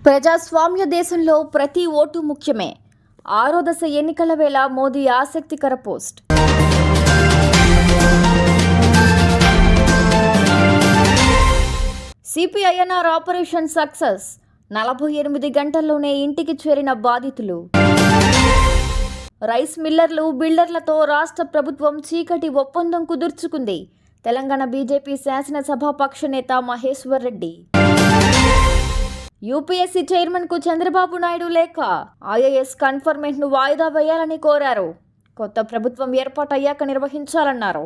ప్రజాస్వామ్య దేశంలో ప్రతి ఓటు ముఖ్యమే. ఆరో దశ ఎన్నికల వేళ మోదీ ఆసక్తికర పోస్ట్. సిపిఐఎన్ఆర్ operation success. 48 గంటల్లోనే ఇంటికి చేరిన బాధితులు. రైస్ మిల్లర్లు, బిల్డర్లతో రాష్ట్ర ప్రభుత్వం చీకటి ఒప్పందం కుదుర్చుకుంది. తెలంగాణ బీజేపీ శాసనసభాపక్ష నేత మహేశ్వర్ రెడ్డి. యూపీఎస్సీ చైర్మన్కు చంద్రబాబు నాయుడు లేఖ. ఐఏఎస్ కన్ఫర్మెంట్ను వాయిదా వేయాలని కోరారు. కొత్త ప్రభుత్వం ఏర్పాటయ్యాక నిర్వహించాలన్నారు.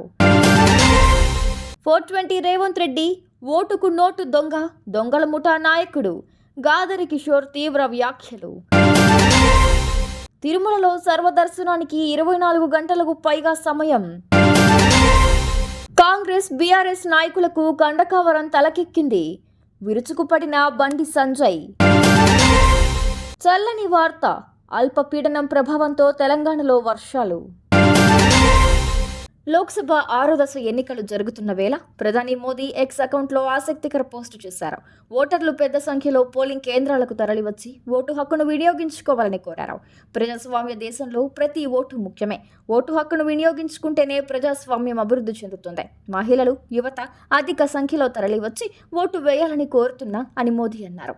420 రేవంత్ రెడ్డి ఓటుకు నోటు దొంగ, దొంగల ముఠా నాయకుడు. గాదరి కిషోర్ తీవ్ర వ్యాఖ్యలు. తిరుమలలో సర్వదర్శనానికి 24 గంటలకు పైగా సమయం. కాంగ్రెస్ బీఆర్ఎస్ నాయకులకు కండకావరం తలకెక్కింది. విరుచుకుపడిన బండి సంజయ్. చల్లని వార్త, అల్పపీడనం ప్రభావంతో తెలంగాణలో వర్షాలు. లోక్సభ 6వ దశ ఎన్నికలు జరుగుతున్న వేళ ప్రధాని మోదీ ఎక్స్ అకౌంట్లో ఆసక్తికర పోస్టు చేశారు. ఓటర్లు పెద్ద సంఖ్యలో పోలింగ్ కేంద్రాలకు తరలివచ్చి ఓటు హక్కును వినియోగించుకోవాలని కోరారు. ప్రజాస్వామ్య దేశంలో ప్రతి ఓటు ముఖ్యమే. ఓటు హక్కును వినియోగించుకుంటేనే ప్రజాస్వామ్యం అభివృద్ధి చెందుతుంది. మహిళలు, యువత అధిక సంఖ్యలో తరలివచ్చి ఓటు వేయాలని కోరుతున్నా అని మోదీ అన్నారు.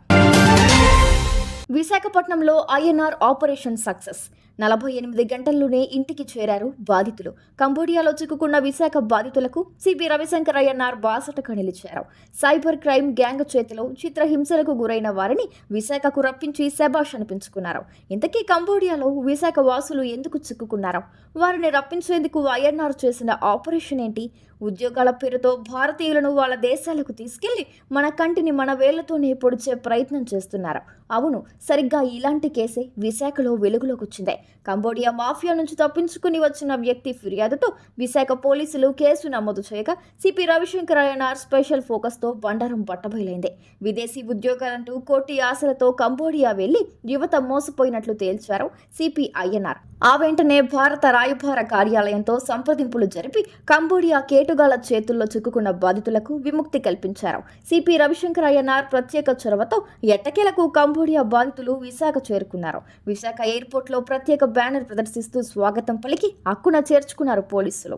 విశాఖపట్నంలో ఐఎన్ఆర్ ఆపరేషన్ సక్సెస్. 48 గంటల్లోనే ఇంటికి చేరారు బాధితులు. కంబోడియాలో చిక్కుకున్న విశాఖ బాధితులకు సిపి రవిశంకర్ ఐఎన్ఆర్ బాసటగా నిలిచారు. సైబర్ క్రైమ్ గ్యాంగ్ చేతిలో చిత్రహింసలకు గురైన వారిని విశాఖకు రప్పించి శభాష్ అనిపించుకున్నారు. ఇంతకీ కంబోడియాలో విశాఖ వాసులు ఎందుకు చిక్కుకున్నారు? వారిని రప్పించేందుకు ఐఎన్ఆర్ చేసిన ఆపరేషన్ ఏంటి? ఉద్యోగాల పేరుతో భారతీయులను వాళ్ళ దేశాలకు తీసుకెళ్లి మన కంటిని మన వేళ్లతోనే పొడిచే ప్రయత్నం చేస్తున్నారు. అవును, సరిగ్గా ఇలాంటి కేసే విశాఖలో వెలుగులోకి వచ్చింది. కంబోడియా మాఫియా నుంచి తప్పించుకుని వచ్చిన వ్యక్తి ఫిర్యాదుతో విశాఖ పోలీసులు కేసు నమోదు చేయగా సిపి రవిశంకర్ ఐఎన్ఆర్ స్పెషల్ ఫోకస్తో బండారం బట్టబయలైంది. విదేశీ ఉద్యోగాలంటూ కోటి ఆశలతో కంబోడియా వెళ్లి యువత మోసపోయినట్లు తేల్చారు సిపి ఐఎన్ఆర్. ఆ వెంటనే భారత రాయబార కార్యాలయంతో సంప్రదింపులు జరిపి కంబోడియా కేటుగాళ్ల చేతుల్లో చిక్కుకున్న బాధితులకు విముక్తి కల్పించారు. సిపి రవిశంకర్ ఐఎన్ఆర్ ప్రత్యేక చొరవతో ఎట్టకేలకు కంబోడియా బాధితులు విశాఖ చేరుకున్నారు. విశాఖ ఎయిర్పోర్ట్లో ప్రత్యేక బ్యానర్ ప్రదర్శిస్తూ స్వాగతం పలికి హక్కున చేర్చుకున్నారు పోలీసులు.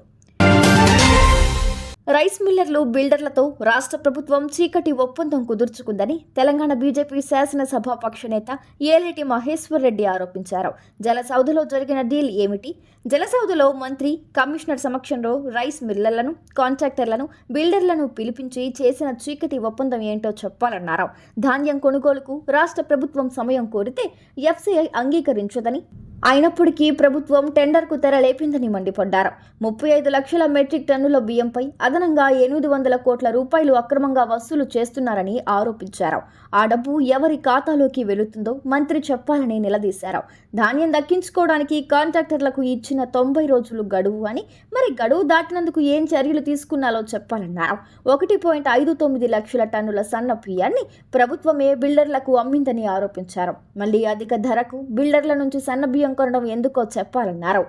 రైస్ మిల్లర్లు, బిల్డర్లతో రాష్ట్ర ప్రభుత్వం చీకటి ఒప్పందం కుదుర్చుకుందని తెలంగాణ బీజేపీ శాసనసభాపక్ష నేత ఏలేటి మహేశ్వర్ రెడ్డి ఆరోపించారు. జలసౌధలో జరిగిన డీల్ ఏమిటి? జలసౌధలో మంత్రి, కమిషనర్ సమక్షంలో రైస్ మిల్లర్లను, కాంట్రాక్టర్లను, బిల్డర్లను పిలిపించి చేసిన చీకటి ఒప్పందం ఏంటో చెప్పాలన్నారు. ధాన్యం కొనుగోలుకు రాష్ట్ర ప్రభుత్వం సమయం కోరితే ఎఫ్సీఐ అంగీకరించదని, అయినప్పటికీ ప్రభుత్వం టెండర్కు తెర లేపిందని మండిపడ్డారు. 35 లక్షల మెట్రిక్ టన్నుల బియ్యంపై అదనంగా 800 కోట్ల రూపాయలు అక్రమంగా వసూలు చేస్తున్నారని ఆరోపించారు. ఆ డబ్బు ఎవరి ఖాతాలోకి వెళుతుందో మంత్రి చెప్పాలని నిలదీశారు. ధాన్యం దక్కించుకోవడానికి కాంట్రాక్టర్లకు ఇచ్చిన 90 రోజులు గడువు అని, మరి గడువు దాటినందుకు ఏం చర్యలు తీసుకున్నాలో చెప్పాలన్నారు. 1.59 లక్షల టన్నుల సన్న బియ్యాన్ని ప్రభుత్వమే బిల్డర్లకు అమ్మిందని ఆరోపించారు. మళ్లీ అధిక ధరకు బిల్డర్ల నుంచి సన్న బియ్యం కొనడం ఎందుకో చెప్పాలన్నారు.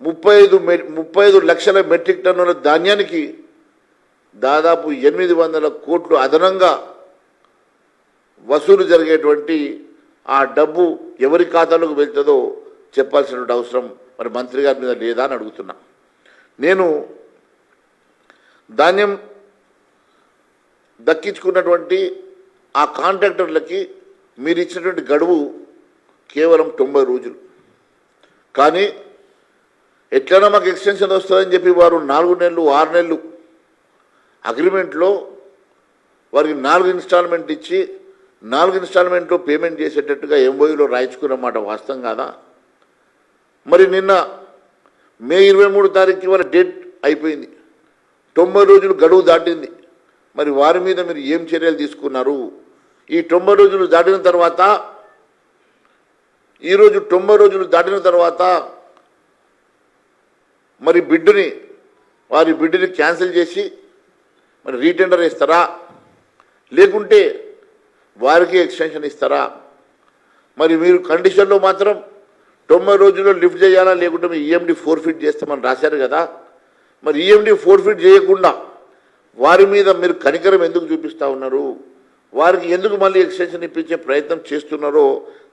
35 లక్షల మెట్రిక్ టన్నుల ధాన్యానికి దాదాపు 800 కోట్లు అదనంగా వసూలు జరిగేటువంటి ఆ డబ్బు ఎవరి ఖాతాలోకి వెళ్తుందో చెప్పాల్సినటువంటి అవసరం మరి మంత్రి గారి మీద లేదా అని అడుగుతున్నా. నేను ధాన్యం దక్కించుకున్నటువంటి ఆ కాంట్రాక్టర్లకి మీరు ఇచ్చినటువంటి గడువు కేవలం 90 రోజులు. కానీ ఎట్లైనా మాకు ఎక్స్టెన్షన్ వస్తుందని చెప్పి వారు 4 నెలలు 6 నెలలు అగ్రిమెంట్లో వారికి 4 ఇన్స్టాల్మెంట్ ఇచ్చి 4 ఇన్స్టాల్మెంట్లో పేమెంట్ చేసేటట్టుగా ఎంఓయూలో రాయించుకున్నమాట వాస్తవం కాదా? మరి నిన్న మే 23 తారీఖు వాళ్ళ డేట్ అయిపోయింది, 90 రోజులు గడువు దాటింది. మరి వారి మీద మీరు ఏం చర్యలు తీసుకున్నారు? ఈ 90 రోజులు దాటిన తర్వాత, ఈరోజు 90 రోజులు దాటిన తర్వాత మరి వారి బిడ్డుని క్యాన్సిల్ చేసి మరి రీటెండర్ ఇస్తారా, లేకుంటే వారికి ఎక్స్టెన్షన్ ఇస్తారా? మరి మీరు కండిషన్లో మాత్రం 90 రోజుల్లో లిఫ్ట్ చేయాలా, లేకుంటే మీ ఈఎండి ఫోర్ఫిట్ చేస్తామని రాశారు కదా. మరి ఈఎండి ఫోర్ఫిట్ చేయకుండా వారి మీద మీరు కనికరం ఎందుకు చూపిస్తూ ఉన్నారు? వారికి ఎందుకు మళ్ళీ ఎక్స్టెన్షన్ ఇప్పించే ప్రయత్నం చేస్తున్నారో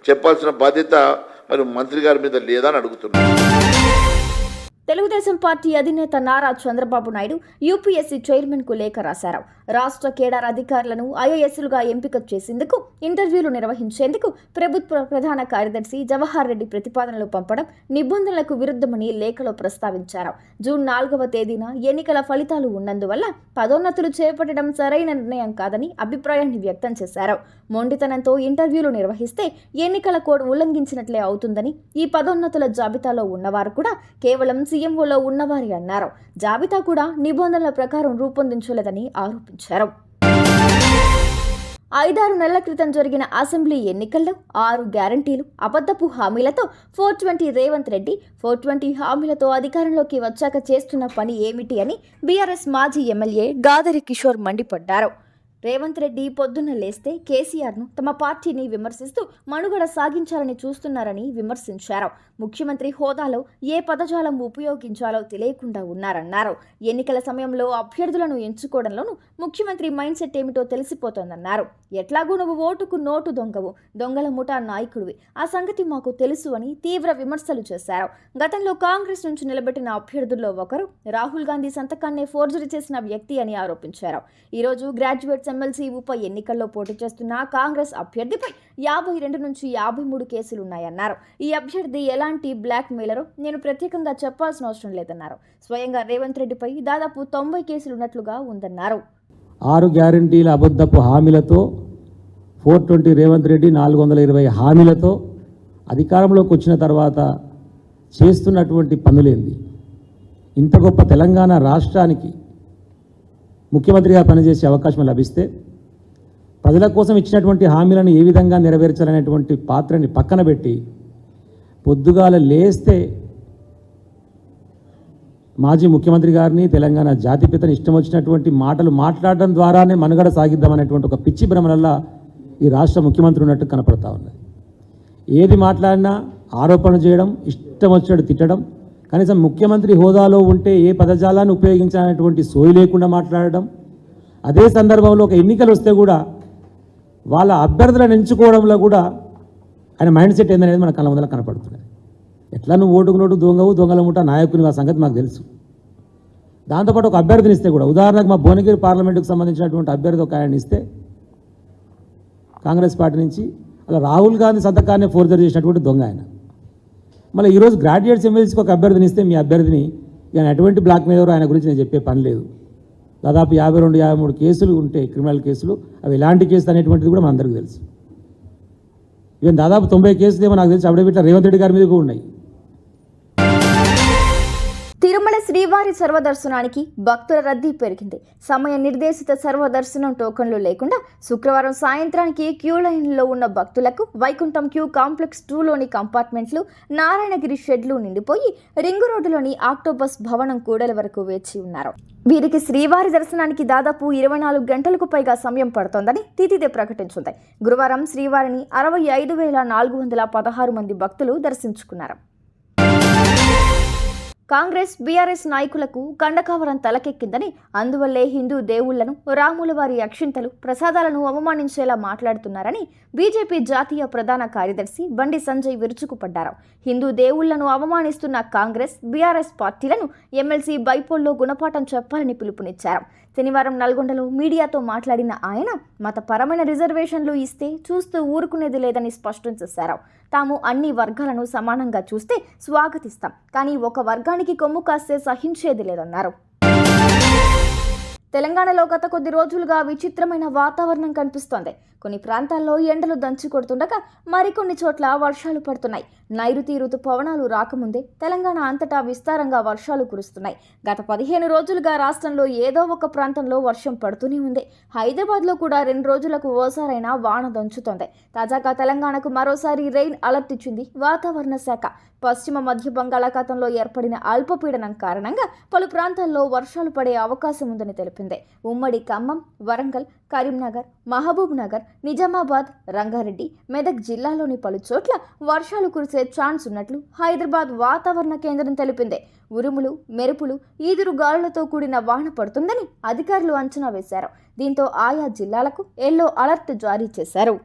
చెప్పాల్సిన బాధ్యత మరి మంత్రి గారి మీద లేదా అని అడుగుతున్నారు. తెలుగుదేశం పార్టీ అధినేత నారా చంద్రబాబు నాయుడు యూపీఎస్సీ చైర్మన్కు లేఖ రాశారు. రాష్ట్ర కేడర్ అధికారులను ఐఏఎస్లుగా ఎంపిక చేసేందుకు ఇంటర్వ్యూలు నిర్వహించేందుకు ప్రభుత్వ ప్రధాన కార్యదర్శి జవహర్ రెడ్డి ప్రతిపాదనలు పంపడం నిబంధనలకు విరుద్ధమని లేఖలో ప్రస్తావించారు. జూన్ 4వ తేదీన ఎన్నికల ఫలితాలు ఉన్నందువల్ల పదోన్నతులు చేపట్టడం సరైన నిర్ణయం కాదని అభిప్రాయాన్ని వ్యక్తం చేశారు. మొండితనంతో ఇంటర్వ్యూలు నిర్వహిస్తే ఎన్నికల కోడ్ ఉల్లంఘించినట్లే అవుతుందని, ఈ పదోన్నతుల జాబితాలో ఉన్నవారు కూడా కేవలం సీఎంఓలో ఉన్నవారే అన్నారు. జాబితా కూడా నిబంధనల ప్రకారం రూపొందించలేదని ఆరోపించారు. 5-6 నెలల క్రితం జరిగిన అసెంబ్లీ ఎన్నికల్లో 6 గ్యారంటీలు, అబద్ధపు హామీలతో 420 రేవంత్ రెడ్డి 420 హామీలతో అధికారంలోకి వచ్చాక చేస్తున్న పని ఏమిటి అని బీఆర్ఎస్ మాజీ ఎమ్మెల్యే గాదరి కిషోర్ మండిపడ్డారు. రేవంత్ రెడ్డి పొద్దున్న లేస్తే కేసీఆర్ను, తమ పార్టీని విమర్శిస్తూ మనుగడ సాగించాలని చూస్తున్నారని విమర్శించారు. ముఖ్యమంత్రి హోదాలో ఏ పదజాలం ఉపయోగించాలో తెలియకుండా ఉన్నారన్నారు. ఎన్నికల సమయంలో అభ్యర్థులను ఎంచుకోవడంలోనూ ముఖ్యమంత్రి మైండ్ సెట్ ఏమిటో తెలిసిపోతోందన్నారు. ఎట్లాగూ నువ్వు ఓటుకు నోటు దొంగవు, దొంగల ముఠా నాయకుడివి, ఆ సంగతి మాకు తెలుసు అని తీవ్ర విమర్శలు చేశారు. గతంలో కాంగ్రెస్ నుంచి నిలబెట్టిన అభ్యర్థుల్లో ఒకరు రాహుల్ గాంధీ సంతకాన్నే ఫోర్జరీ చేసిన వ్యక్తి అని ఆరోపించారు. ఈరోజు గ్రాడ్యుయేట్స్ ఎమ్మెల్సీ ఉప ఎన్నికల్లో పోటీ చేస్తున్న కాంగ్రెస్ అభ్యర్థిపై 52 నుంచి 53 కేసులున్నాయన్నారు. ఈ అభ్యర్థి ఎలాంటి బ్లాక్ మెయిలరో నేను ప్రత్యేకంగా చెప్పాల్సిన అవసరం లేదన్నారు. స్వయంగా రేవంత్ రెడ్డిపై దాదాపు 90 కేసులున్నట్లుగా ఉందన్నారు. 6 గ్యారంటీల అబద్ధపు హామీలతో 420 రేవంత్ రెడ్డి 420 హామీలతో అధికారంలోకి వచ్చిన తర్వాత చేస్తున్నటువంటి పనులేంది? ఇంత గొప్ప తెలంగాణ రాష్ట్రానికి ముఖ్యమంత్రిగా పనిచేసే అవకాశం లభిస్తే ప్రజల కోసం ఇచ్చినటువంటి హామీలను ఏ విధంగా నెరవేర్చాలనేటువంటి పాత్రని పక్కన పెట్టి పొద్దుగాల లేస్తే మాజీ ముఖ్యమంత్రి గారిని, తెలంగాణ జాతిపితని ఇష్టం వచ్చినటువంటి మాటలు మాట్లాడడం ద్వారానే మనుగడ సాగిద్దామనేటువంటి ఒక పిచ్చి భ్రమలల్లా ఈ రాష్ట్ర ముఖ్యమంత్రి ఉన్నట్టు కనపడతా ఉన్నది. ఏది మాట్లాడినా ఆరోపణ చేయడం, ఇష్టం వచ్చినట్టు తిట్టడం, కనీసం ముఖ్యమంత్రి హోదాలో ఉంటే ఏ పదజాలాన్ని ఉపయోగించాలనేటువంటి సోయి లేకుండా మాట్లాడడం. అదే సందర్భంలో ఒక ఎన్నికలు వస్తే కూడా వాళ్ళ అభ్యర్థులను ఎంచుకోవడంలో కూడా ఆయన మైండ్ సెట్ ఏందనేది మన కళ్ళ ముందర కనపడుతున్నది. ఎట్లా నువ్వు ఓటుకు నోటు దొంగవు, దొంగల ముఠా నాయకుని ఆ సంగతి మాకు తెలుసు. దాంతోపాటు ఒక అభ్యర్థిని ఇస్తే కూడా, ఉదాహరణకు మా భువనగిరి పార్లమెంటుకు సంబంధించినటువంటి అభ్యర్థి ఒక ఆయన ఇస్తే కాంగ్రెస్ పార్టీ నుంచి, అలా రాహుల్ గాంధీ సంతకాన్ని ఫోర్జరీ చేసినటువంటి దొంగ ఆయన. మళ్ళీ ఈరోజు గ్రాడ్యుయేట్స్ ఎమ్మెల్సీకి ఒక అభ్యర్థిని ఇస్తే మీ అభ్యర్థిని ఇక ఎటువంటి బ్లాక్ మెయిల్ ఆయన గురించి నేను చెప్పే పని లేదు. దాదాపు 52-53 కేసులు ఉంటాయి, క్రిమినల్ కేసులు. అవి ఎలాంటి కేసులు అనేటువంటిది కూడా మనందరికీ తెలుసు. ఈవెన్ దాదాపు 90 కేసులు ఏమో నాకు తెలిసి అప్పుడే రేవంత్ రెడ్డి గారి మీద కూడా ఉన్నాయి. తిరుమల శ్రీవారి సర్వదర్శనానికి భక్తుల రద్దీ పెరిగింది. సమయ నిర్దేశిత సర్వదర్శనం టోకన్లు లేకుండా శుక్రవారం సాయంత్రానికి క్యూ లైన్లో ఉన్న భక్తులకు వైకుంఠం క్యూ కాంప్లెక్స్ 2లోని కంపార్ట్మెంట్లు, నారాయణగిరి షెడ్లు నిండిపోయి రింగు రోడ్డులోని ఆక్టోబస్ భవనం కూడలి వరకు వేచి ఉన్నారు. వీరికి శ్రీవారి దర్శనానికి దాదాపు 24 గంటలకు పైగా సమయం పడుతోందని తితిదే ప్రకటించింది. గురువారం శ్రీవారిని 65,416 మంది భక్తులు దర్శించుకున్నారు. కాంగ్రెస్, బీఆర్ఎస్ నాయకులకు కండకావరం తలకెక్కిందని, అందువల్లే హిందూ దేవుళ్లను, రాముల వారి అక్షింతలు, ప్రసాదాలను అవమానించేలా మాట్లాడుతున్నారని బీజేపీ జాతీయ ప్రధాన కార్యదర్శి బండి సంజయ్ విరుచుకుపడ్డారు. హిందూ దేవుళ్లను అవమానిస్తున్న కాంగ్రెస్, బీఆర్ఎస్ పార్టీలను ఎమ్మెల్సీ బైపోల్లో గుణపాఠం చెప్పాలని పిలుపునిచ్చారు. శనివారం నల్గొండలో మీడియాతో మాట్లాడిన ఆయన మతపరమైన రిజర్వేషన్లు ఇస్తే చూస్తూ ఊరుకునేది లేదని స్పష్టం చేశారు. తాము అన్ని వర్గాలను సమానంగా చూస్తే స్వాగతిస్తాం, కానీ ఒక వర్గానికి కొమ్ము కాస్తే సహించేది లేదన్నారు. తెలంగాణలో గత కొద్ది రోజులుగా విచిత్రమైన వాతావరణం కనిపిస్తోంది. కొన్ని ప్రాంతాల్లో ఎండలు దంచి కొడుతుండగా మరికొన్ని చోట్ల వర్షాలు పడుతున్నాయి. నైరుతి రుతుపవనాలు రాకముందే తెలంగాణ అంతటా విస్తారంగా వర్షాలు కురుస్తున్నాయి. గత 15 రోజులుగా రాష్ట్రంలో ఏదో ఒక ప్రాంతంలో వర్షం పడుతూనే ఉంది. హైదరాబాద్లో కూడా 2 రోజులకు ఓసారైనా వాన దంచుతోంది. తాజాగా తెలంగాణకు మరోసారి రెయిన్ అలర్ట్ ఇచ్చింది వాతావరణ శాఖ. పశ్చిమ మధ్య బంగాళాఖాతంలో ఏర్పడిన అల్పపీడనం కారణంగా పలు ప్రాంతాల్లో వర్షాలు పడే అవకాశం ఉందని తెలిపారు. తెలిపింది. ఉమ్మడి ఖమ్మం, వరంగల్, కరీంనగర్, మహబూబ్ నగర్, నిజామాబాద్, రంగారెడ్డి, మెదక్ జిల్లాలోని పలు చోట్ల వర్షాలు కురిసే ఛాన్స్ ఉన్నట్లు హైదరాబాద్ వాతావరణ కేంద్రం తెలిపింది. ఉరుములు, మెరుపులు, ఈదురు గాలులతో కూడిన వాన పడుతుందని అధికారులు అంచనా వేశారు. దీంతో ఆయా జిల్లాలకు ఎల్లో అలర్ట్ జారీ చేశారు.